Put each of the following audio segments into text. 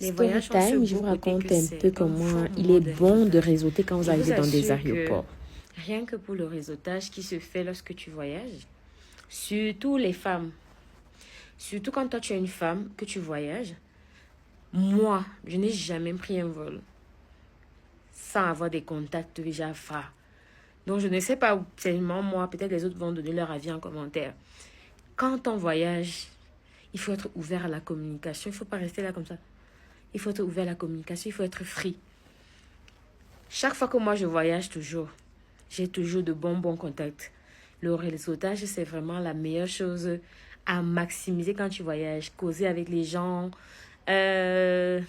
Les Story voyages ont ce time, je beau vous côté raconte que un c'est peu un comment fort il moment est de bon de réseautage. réseauter quand vous Je vous arrivez dans des assure que aéroports. rien que pour le réseautage qui se fait lorsque tu voyages, surtout les femmes, surtout quand toi tu es une femme, que tu voyages, moi, je n'ai jamais pris un vol sans avoir des contacts déjà phares. Donc je ne sais pas, seulement moi, peut-être les autres vont donner leur avis en commentaire. Quand on voyage, il faut être ouvert à la communication. Il ne faut pas rester là comme ça. Il faut être ouvert à la communication. Il faut être free. Chaque fois que moi je voyage toujours, j'ai toujours de bons contacts. Le réseautage, c'est vraiment la meilleure chose à maximiser quand tu voyages. Causer avec les gens, euh,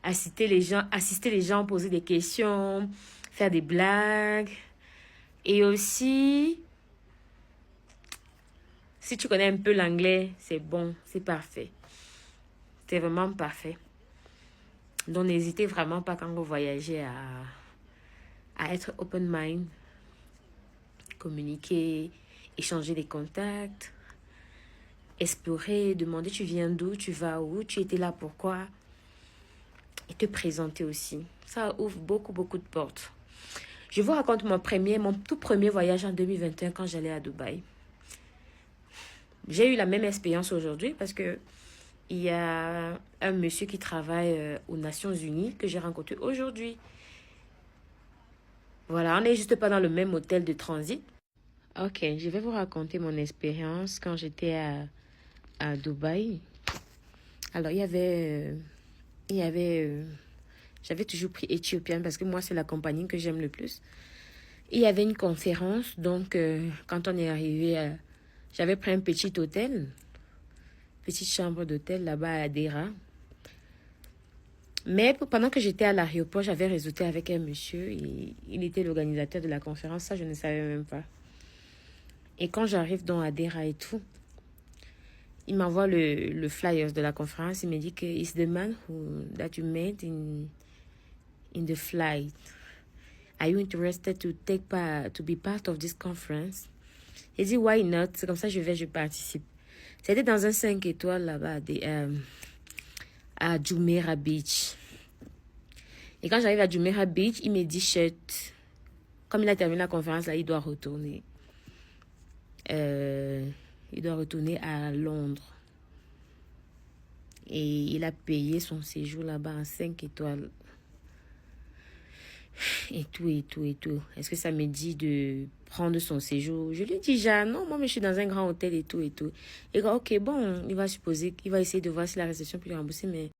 assister les gens, poser des questions, faire des blagues. Et aussi, si tu connais un peu l'anglais, c'est bon, c'est parfait. C'est vraiment parfait. Donc, n'hésitez vraiment pas quand vous voyagez à être open mind, communiquer, échanger des contacts, explorer, demander tu viens d'où, tu vas où, tu étais là pourquoi, et te présenter aussi. Ça ouvre beaucoup de portes. Je vous raconte mon tout premier voyage en 2021 quand j'allais à Dubaï. J'ai eu la même expérience aujourd'hui parce que il y a un monsieur qui travaille aux Nations Unies que j'ai rencontré aujourd'hui. Voilà, on n'est juste pas dans le même hôtel de transit. Ok, je vais vous raconter mon expérience quand j'étais à Dubaï. Alors, j'avais toujours pris Ethiopian parce que moi, c'est la compagnie que j'aime le plus. Il y avait une conférence, donc quand on est arrivé, j'avais pris un petit hôtel, petite chambre d'hôtel là-bas à Dera. Mais pendant que j'étais à l'aéroport, j'avais réseauté avec un monsieur. Il était l'organisateur de la conférence, ça je ne savais même pas. Et quand j'arrive dans Adera et tout, il m'envoie le flyers de la conférence. Il me dit que it's the man that you met in the flight. Are you interested to be part of this conference? Il dit why not? C'est comme ça je participe. C'était dans un 5 étoiles là-bas à Jumeirah Beach. Et quand j'arrive à Jumeirah Beach, il me dit chut. Comme il a terminé la conférence là, il doit retourner. Il doit retourner à Londres. Et il a payé son séjour là-bas en 5 étoiles. Et tout. Est-ce que ça me dit de prendre son séjour? Je lui dis déjà, non, moi, mais je suis dans un grand hôtel et tout. Et ok, bon, il va essayer de voir si la réception peut le rembourser, mais